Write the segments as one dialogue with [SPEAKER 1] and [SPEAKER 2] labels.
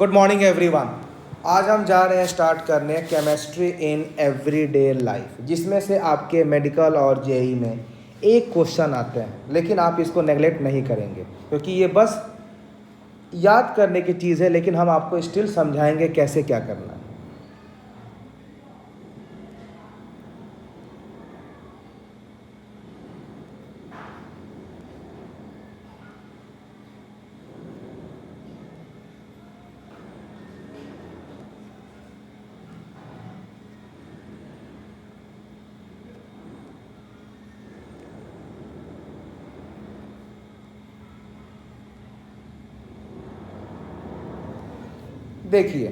[SPEAKER 1] Good morning everyone. आज हम जा रहे हैं स्टार्ट करने केमिस्ट्री इन एवरीडे लाइफ, जिसमें से आपके मेडिकल और जेई में एक क्वेश्चन आते हैं, लेकिन आप इसको नेगलेक्ट नहीं करेंगे क्योंकि ये बस याद करने की चीज़ है, लेकिन हम आपको स्टिल समझाएंगे कैसे क्या करना है। देखिए,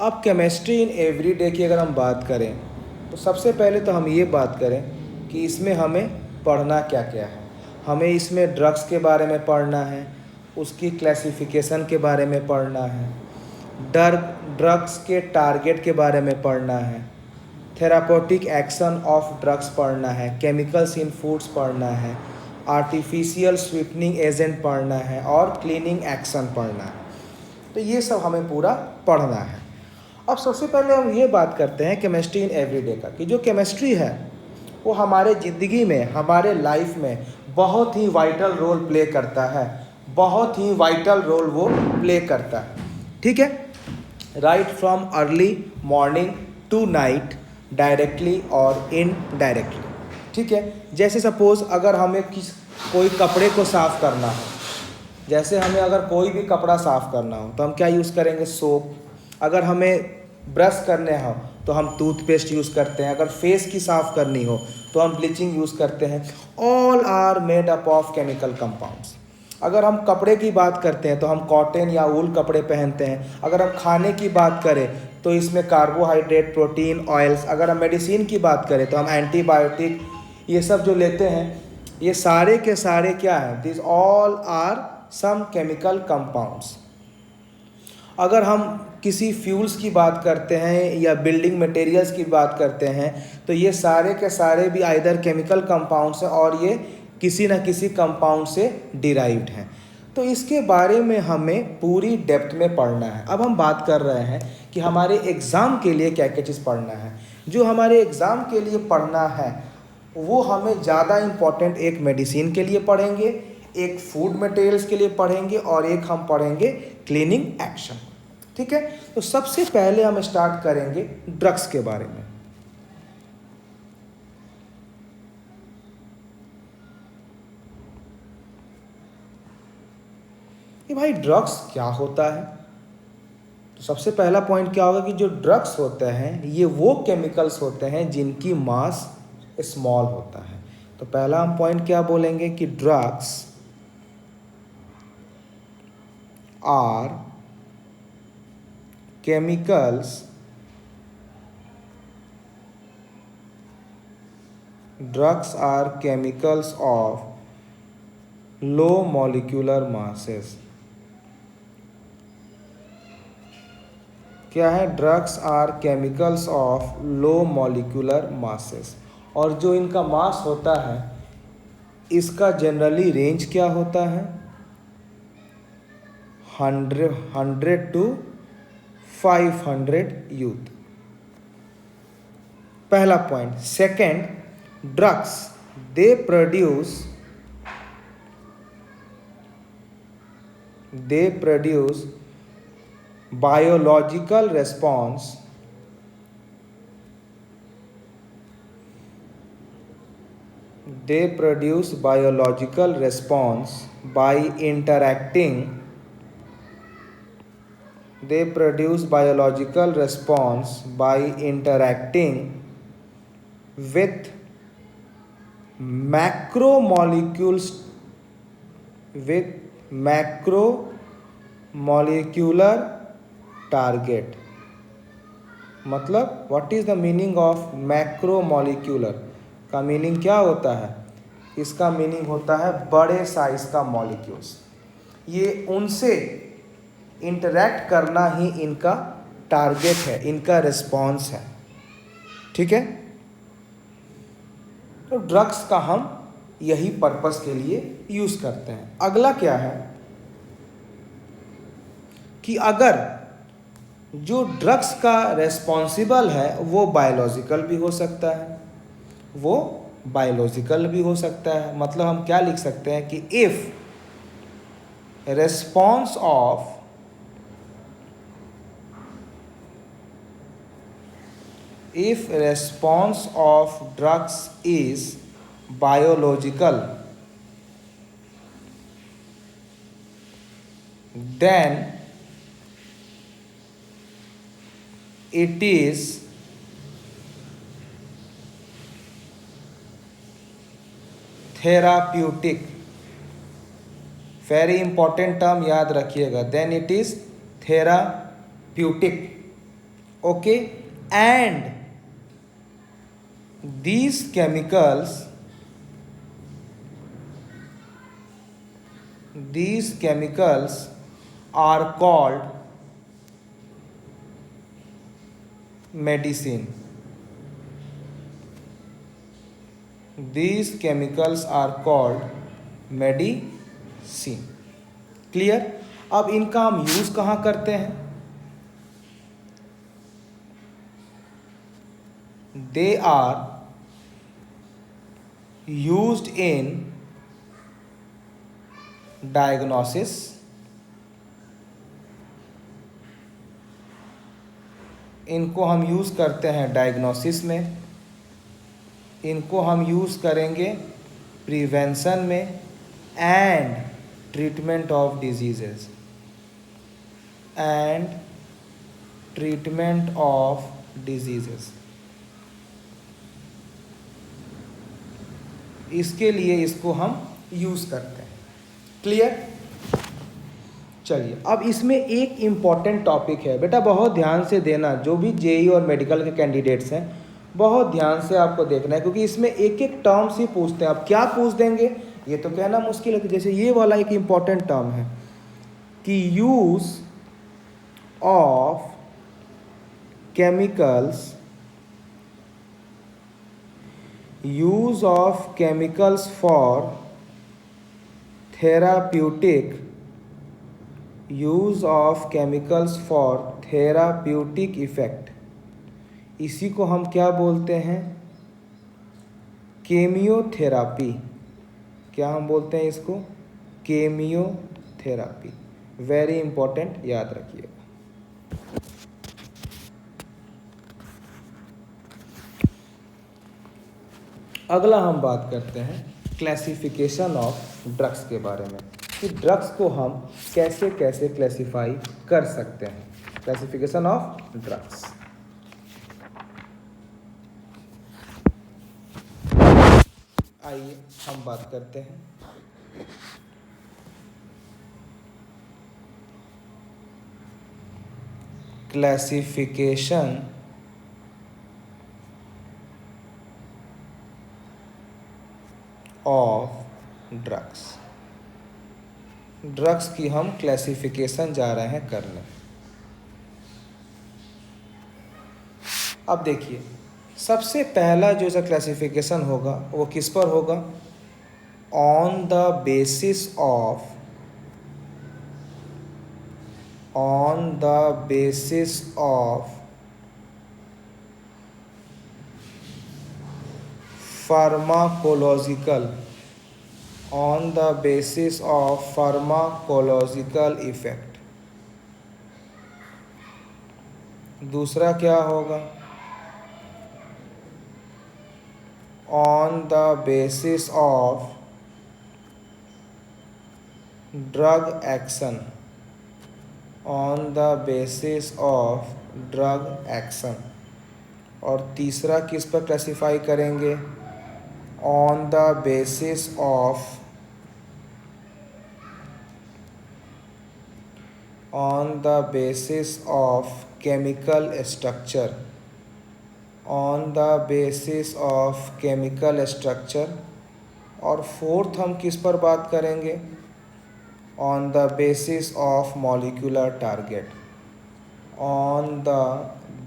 [SPEAKER 1] अब केमिस्ट्री इन एवरीडे की अगर हम बात करें तो सबसे पहले तो हम ये बात करें कि इसमें हमें पढ़ना क्या क्या है। हमें इसमें ड्रग्स के बारे में पढ़ना है, उसकी क्लासिफिकेशन के बारे में पढ़ना है, ड्रग्स के टारगेट के बारे में पढ़ना है, थेरापेटिक एक्शन ऑफ ड्रग्स पढ़ना है, केमिकल्स इन फूड्स पढ़ना है, आर्टिफिशियल स्वीटनिंग एजेंट पढ़ना है और क्लीनिंग एक्शन पढ़ना है। तो ये सब हमें पूरा पढ़ना है। अब सबसे पहले हम ये बात करते हैं केमिस्ट्री इन एवरीडे का, कि जो केमिस्ट्री है वो हमारे ज़िंदगी में, हमारे लाइफ में बहुत ही वाइटल रोल प्ले करता है, बहुत ही वाइटल रोल वो प्ले करता है। ठीक है, right from early morning to night, directly और इनडायरेक्टली। ठीक है, जैसे सपोज़ अगर हमें कोई कपड़े को साफ़ करना हो, जैसे हमें अगर कोई भी कपड़ा साफ़ करना हो तो हम क्या यूज़ करेंगे? सोप। अगर हमें ब्रश करने हो तो हम टूथपेस्ट यूज़ करते हैं। अगर फेस की साफ़ करनी हो तो हम ब्लीचिंग यूज़ करते हैं। All are made up of chemical compounds. अगर हम कपड़े की बात करते हैं तो हम कॉटन या वूल कपड़े पहनते हैं। अगर हम खाने की बात करें तो इसमें कार्बोहाइड्रेट, प्रोटीन, ऑयल्स। अगर हम मेडिसिन की बात करें तो हम एंटीबायोटिक ये सब जो लेते हैं, ये सारे के सारे क्या हैं? This all are some chemical compounds. अगर हम किसी फ्यूल्स की बात करते हैं या बिल्डिंग मटेरियल्स की बात करते हैं तो ये सारे के सारे भी आइदर केमिकल कंपाउंड्स हैं और ये किसी न किसी कंपाउंड से डिराइव्ड हैं। तो इसके बारे में हमें पूरी डेप्थ में पढ़ना है। अब हम बात कर रहे हैं कि हमारे एग्ज़ाम के लिए क्या क्या चीज़ पढ़ना है। जो हमारे एग्ज़ाम के लिए पढ़ना है वो हमें ज़्यादा इम्पॉर्टेंट एक मेडिसिन के लिए पढ़ेंगे, एक फूड मटेरियल्स के लिए पढ़ेंगे और एक हम पढ़ेंगे क्लीनिंग एक्शन। ठीक है, तो सबसे पहले हम स्टार्ट करेंगे ड्रग्स के बारे में। कि भाई ड्रग्स क्या होता है? तो सबसे पहला पॉइंट क्या होगा कि जो ड्रग्स होते हैं ये वो केमिकल्स होते हैं जिनकी मास स्मॉल होता है। तो पहला हम पॉइंट क्या बोलेंगे कि drugs are chemicals drugs are chemicals of low molecular masses। क्या है? Drugs are chemicals of low molecular masses. और जो इनका मास होता है इसका जनरली रेंज क्या होता है? 100 to 500 यूथ। पहला point. Second, drugs they produce biological response by interacting with macromolecular target। मतलब what is the meaning of macromolecular? का मीनिंग क्या होता है? इसका मीनिंग होता है बड़े साइज का मॉलिक्यूल्स। ये उनसे इंटरैक्ट करना ही इनका टारगेट है, इनका रिस्पॉन्स है। ठीक है, तो ड्रग्स का हम यही पर्पस के लिए यूज़ करते हैं। अगला क्या है? कि अगर जो ड्रग्स का रेस्पॉन्सिबल है वो बायोलॉजिकल भी हो सकता है, वो बायोलॉजिकल भी हो सकता है। मतलब हम क्या लिख सकते हैं कि if response of if response of drugs is biological, then it is therapeutic। Very important term याद रखिएगा, then it is therapeutic. Okay, and these chemicals are called medicine। These chemicals are called medicine। Clear? अब इनका हम use कहाँ करते हैं? They are used in diagnosis, इनको हम यूज़ करते हैं डायग्नोसिस में, इनको हम यूज़ करेंगे प्रिवेंशन में and treatment of diseases, and treatment of diseases. इसके लिए इसको हम यूज़ करते हैं। क्लियर? चलिए, अब इसमें एक इम्पॉर्टेंट टॉपिक है बेटा, बहुत ध्यान से देना। जो भी जेई और मेडिकल के कैंडिडेट्स हैं, बहुत ध्यान से आपको देखना है, क्योंकि इसमें एक एक टर्म्स ही पूछते हैं। अब क्या पूछ देंगे ये तो कहना मुश्किल है। जैसे ये वाला एक इम्पॉर्टेंट टर्म है कि use of chemicals, use of chemicals for therapeutic, use of chemicals for therapeutic effect, इसी को हम क्या बोलते हैं? केमियोथेरापी। क्या हम बोलते हैं इसको? केमियोथेरापी। वेरी इंपॉर्टेंट, याद रखिएगा। अगला हम बात करते हैं क्लासिफिकेशन ऑफ ड्रग्स के बारे में, कि ड्रग्स को हम कैसे कैसे क्लासिफाई कर सकते हैं। Classification of drugs. आइए हम बात करते हैं। Classification of drugs. ड्रग्स की हम क्लासिफिकेशन जा रहे हैं करने। अब देखिए, सबसे पहला जो सा क्लासिफिकेशन होगा वो किस पर होगा? On the basis of, on the basis of pharmacological, on the basis of pharmacological effect। दूसरा क्या होगा? on the basis of drug action, on the basis of drug action। और तीसरा किस पर क्लासिफाई करेंगे? on the basis of, on the basis of chemical structure, on the basis of chemical structure। और fourth हम किस पर बात करेंगे? on the basis of molecular target, on the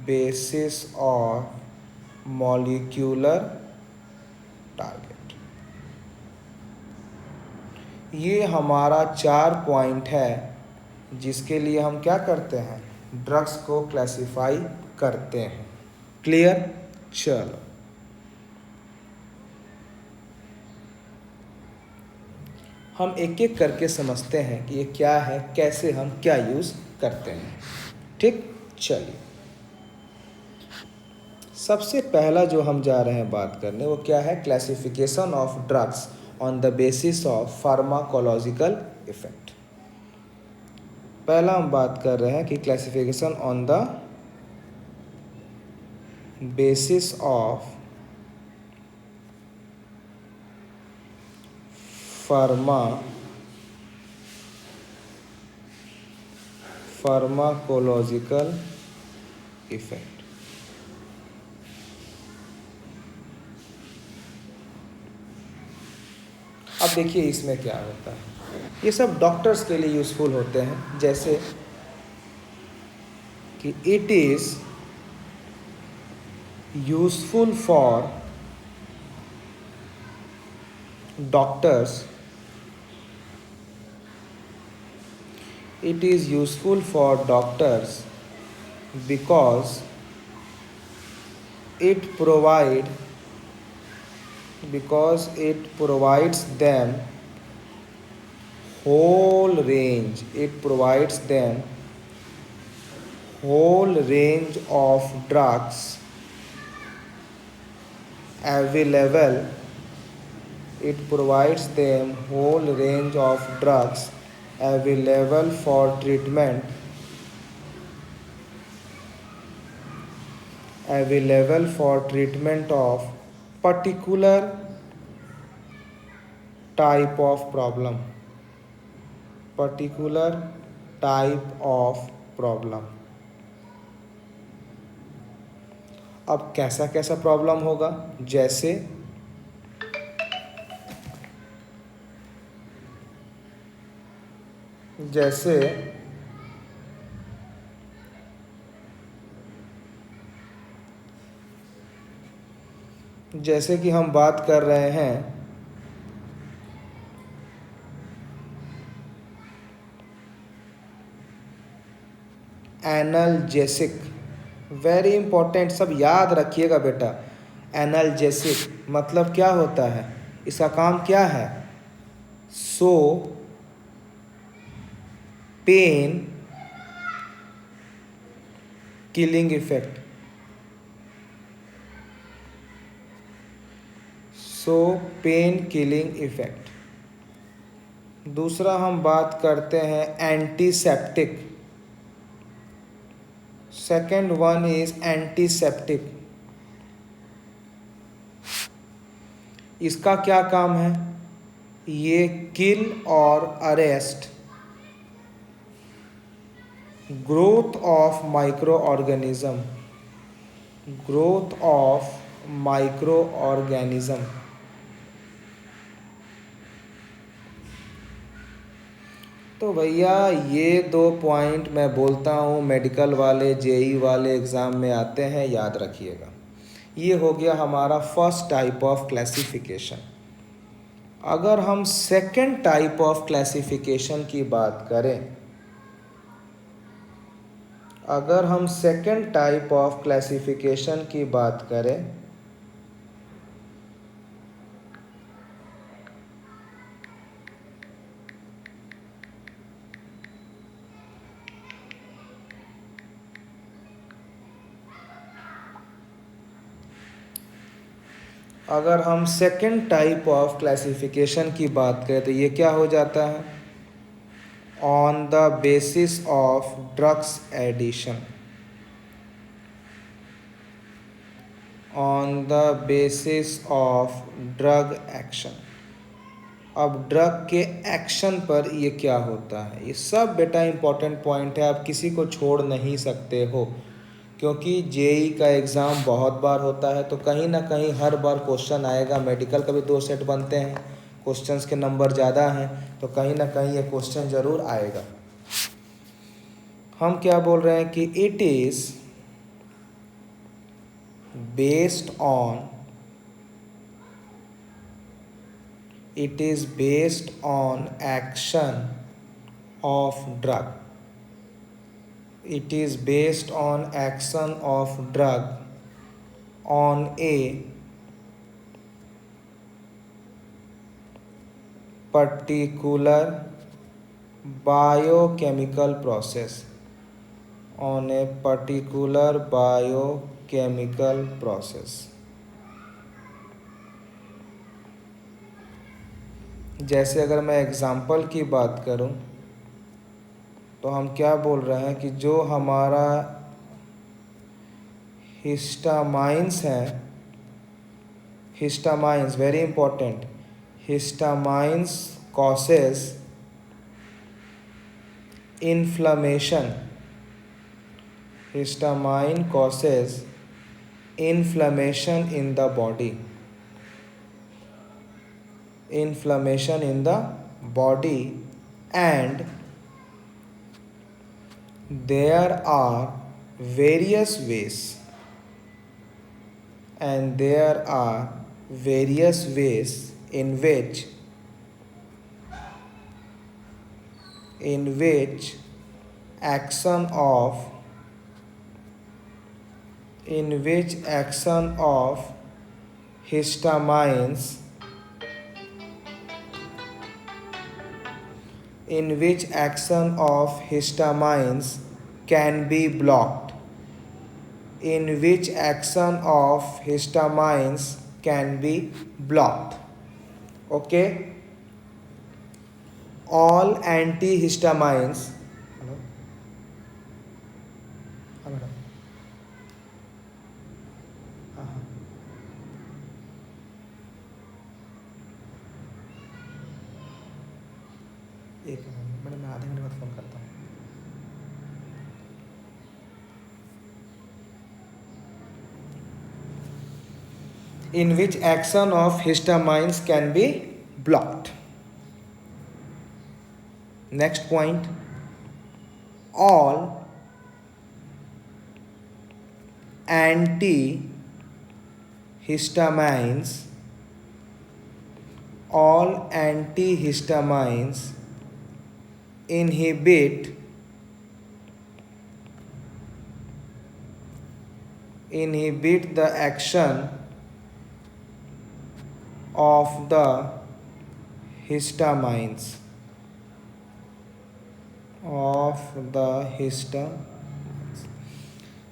[SPEAKER 1] basis of molecular target। ये हमारा 4 पॉइंट है जिसके लिए हम क्या करते हैं, ड्रग्स को क्लासिफाई करते हैं। क्लियर? चलो, हम एक एक करके समझते हैं कि ये क्या है, कैसे हम क्या यूज़ करते हैं। ठीक, चलिए, सबसे पहला जो हम जा रहे हैं बात करने वो क्या है, classification of drugs on the basis of pharmacological effect. पहला हम बात कर रहे हैं कि classification on the basis of pharmacological effect. अब देखिए इसमें क्या होता है, ये सब डॉक्टर्स के लिए यूज़फुल होते हैं, जैसे कि it is useful for doctors, it is useful for doctors because it provides them whole range, it provides them whole range of drugs available, it provides them whole range of drugs available for treatment of particular type of problem, अब कैसा कैसा problem होगा, जैसे जैसे कि हम बात कर रहे हैं एनाल्जेसिक, वेरी इंपॉर्टेंट, सब याद रखिएगा बेटा। एनाल्जेसिक मतलब क्या होता है, इसका काम क्या है, सो पेन किलिंग इफेक्ट, दूसरा हम बात करते हैं antiseptic, second one is antiseptic, इसका क्या काम है, ये किल और arrest growth of micro organism. तो भैया ये 2 पॉइंट मैं बोलता हूँ, मेडिकल वाले जेई वाले एग्ज़ाम में आते हैं, याद रखिएगा। ये हो गया हमारा फर्स्ट टाइप ऑफ क्लासिफिकेशन। अगर हम सेकंड टाइप ऑफ क्लासिफिकेशन की बात करें, तो ये क्या हो जाता है, on the basis of drugs addition, on the basis of drug action. अब ड्रग के एक्शन पर ये क्या होता है, ये सब बेटा इंपॉर्टेंट पॉइंट है, आप किसी को छोड़ नहीं सकते हो, क्योंकि जेई का एग्ज़ाम बहुत बार होता है, तो कहीं ना कहीं हर बार क्वेश्चन आएगा। मेडिकल का भी 2 सेट बनते हैं, क्वेश्चंस के नंबर ज़्यादा हैं, तो कहीं ना कहीं ये क्वेश्चन ज़रूर आएगा। हम क्या बोल रहे हैं कि it is based on action of drug, It is based on action of drug on a particular biochemical process. On a particular biochemical process. जैसे अगर मैं एग्ज़ाम्पल की बात करूं तो हम क्या बोल रहे हैं कि जो हमारा हिस्टामाइंस है, histamines very important, histamines causes inflammation, histamine causes inflammation in the body, inflammation in the body, and there are various ways, and there are various ways in which action of histamines can be blocked, in which action of histamines can be blocked. Okay, all antihistamines, एक minute मैं आधे घंटे बाद phone करता हूँ. In which action of histamines can be blocked. Next point, all antihistamines inhibit the action of the histamines,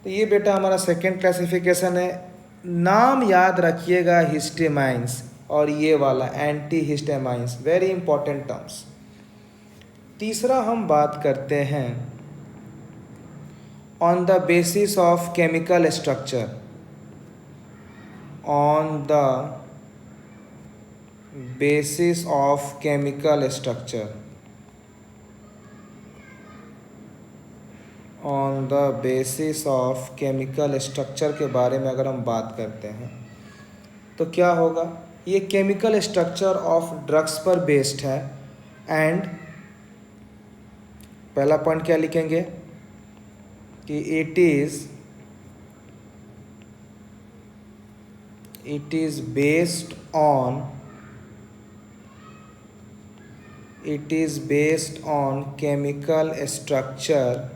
[SPEAKER 1] तो ये बेटा हमारा सेकेंड क्लासिफिकेशन है. नाम याद रखिएगा हिस्टामाइंस और ये वाला एंटी हिस्टामाइंस, वेरी इंपॉर्टेंट टर्म्स. तीसरा हम बात करते हैं on the basis of chemical structure, on the basis of chemical structure, on the basis of chemical structure के बारे में अगर हम बात करते हैं तो क्या होगा, ये केमिकल स्ट्रक्चर ऑफ ड्रग्स पर बेस्ड है. एंड पहला पॉइंट क्या लिखेंगे कि it is based on chemical structure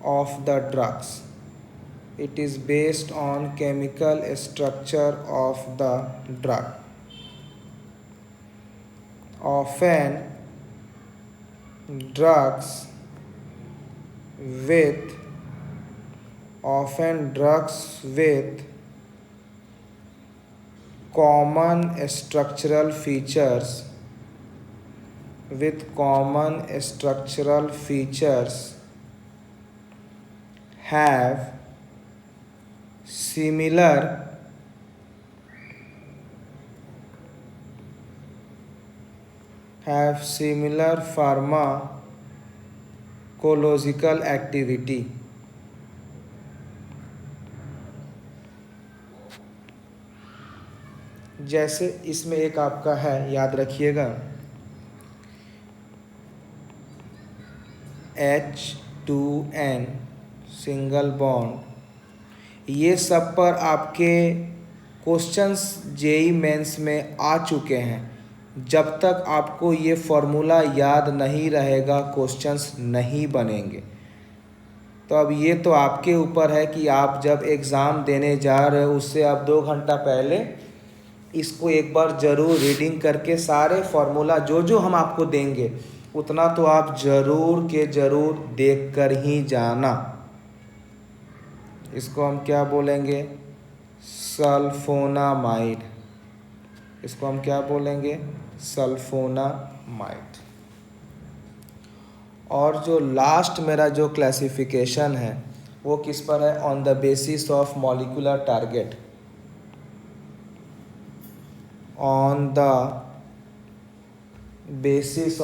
[SPEAKER 1] of the drugs. It is based on chemical structure of the drug. Often drugs with common structural features have similar pharmacological activity. जैसे इसमें एक आपका है, याद रखिएगा, H2N सिंगल बॉन्ड. ये सब पर आपके क्वेश्चंस जेई मेंस में आ चुके हैं. जब तक आपको ये फॉर्मूला याद नहीं रहेगा क्वेश्चंस नहीं बनेंगे. तो अब ये तो आपके ऊपर है कि आप जब एग्ज़ाम देने जा रहे हो उससे आप 2 घंटा पहले इसको एक बार ज़रूर रीडिंग करके सारे फार्मूला जो जो हम आपको देंगे उतना तो आप ज़रूर के ज़रूर देख कर ही जाना। इसको हम क्या बोलेंगे? सल्फोनामाइड। इसको हम क्या बोलेंगे? सल्फोनामाइड। और जो लास्ट मेरा जो क्लासिफिकेशन है वो किस पर है? On the basis of molecular target. On the basis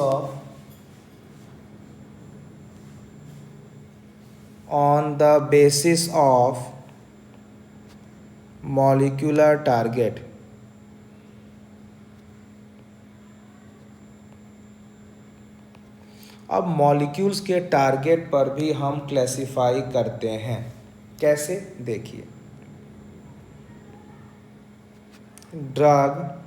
[SPEAKER 1] of molecular target. अब मॉलिक्यूल्स के टारगेट पर भी हम क्लासिफाई करते हैं। कैसे? देखिए, drug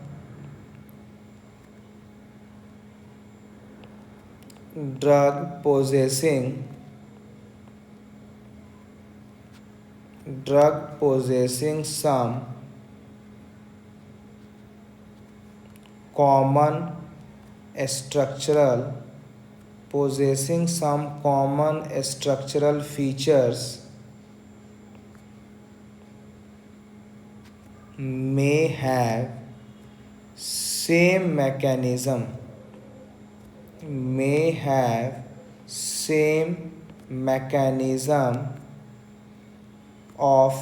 [SPEAKER 1] possessing some common structural features may have same mechanism of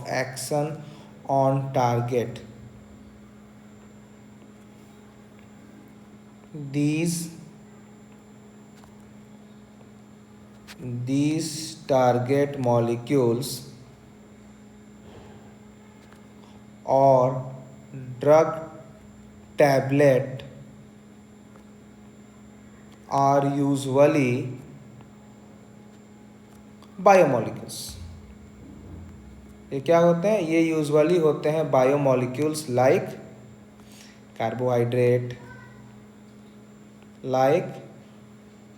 [SPEAKER 1] action on target. These target molecules or drug tablet are usually biomolecules. ये क्या होते हैं? ये यूजुअली होते हैं biomolecules like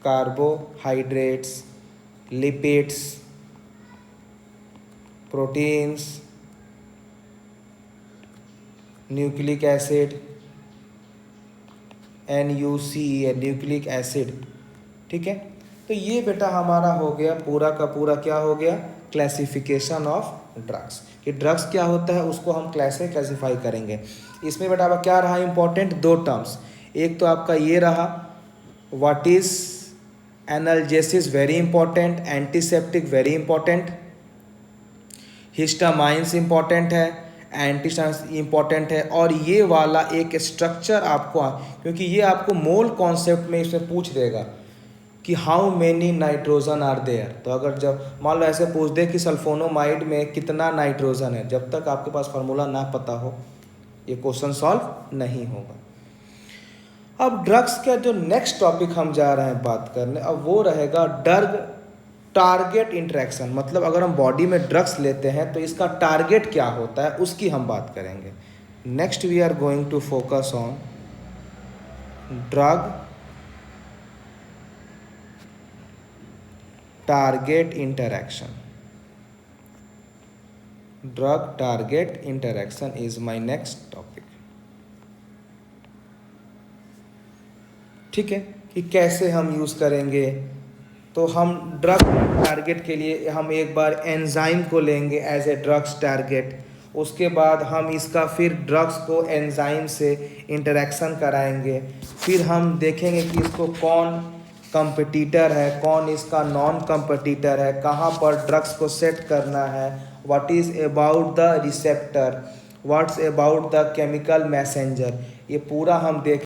[SPEAKER 1] carbohydrates, lipids, proteins, nucleic acid, NuCl nucleic acid. ठीक है, तो ये बेटा हमारा हो गया पूरा का पूरा क्या हो गया? Classification of drugs. कि ड्रग्स क्या होता है उसको हम कैसे क्लासिफाई करेंगे। इसमें बेटा अब क्या रहा इंपॉर्टेंट? 2 टर्म्स। एक तो आपका ये रहा what is analgesics, very important. Antiseptic, very important. Histamines important है, एंटीस्टाइन्स इंपॉर्टेंट है। और ये वाला एक स्ट्रक्चर आपको, क्योंकि ये आपको मोल कॉन्सेप्ट में इसमें पूछ देगा कि how many nitrogen are there. तो अगर जब मान लो ऐसे पूछ दे कि सल्फोनामाइड में कितना नाइट्रोजन है, जब तक आपके पास फार्मूला ना पता हो ये क्वेश्चन सॉल्व नहीं होगा। अब ड्रग्स का जो नेक्स्ट टॉपिक हम जा रहे हैं बात करने, अब वो रहेगा ड्रग टारगेट इंटरेक्शन। मतलब अगर हम बॉडी में ड्रग्स लेते हैं तो इसका टारगेट क्या होता है उसकी हम बात करेंगे। Next we are going to focus on drug target interaction. Drug target interaction is my next topic. ठीक है, कि कैसे हम यूज़ करेंगे। तो हम ड्रग टारगेट के लिए हम एक बार एंजाइम को लेंगे एज ए ड्रग्स टारगेट। उसके बाद हम इसका फिर ड्रग्स को एंजाइम से इंटरेक्शन कराएंगे। फिर हम देखेंगे कि इसको कौन कंपटीटर है, कौन इसका नॉन कंपटीटर है, कहाँ पर ड्रग्स को सेट करना है, what is about the receptor, what's about the chemical messenger. ये पूरा हम देख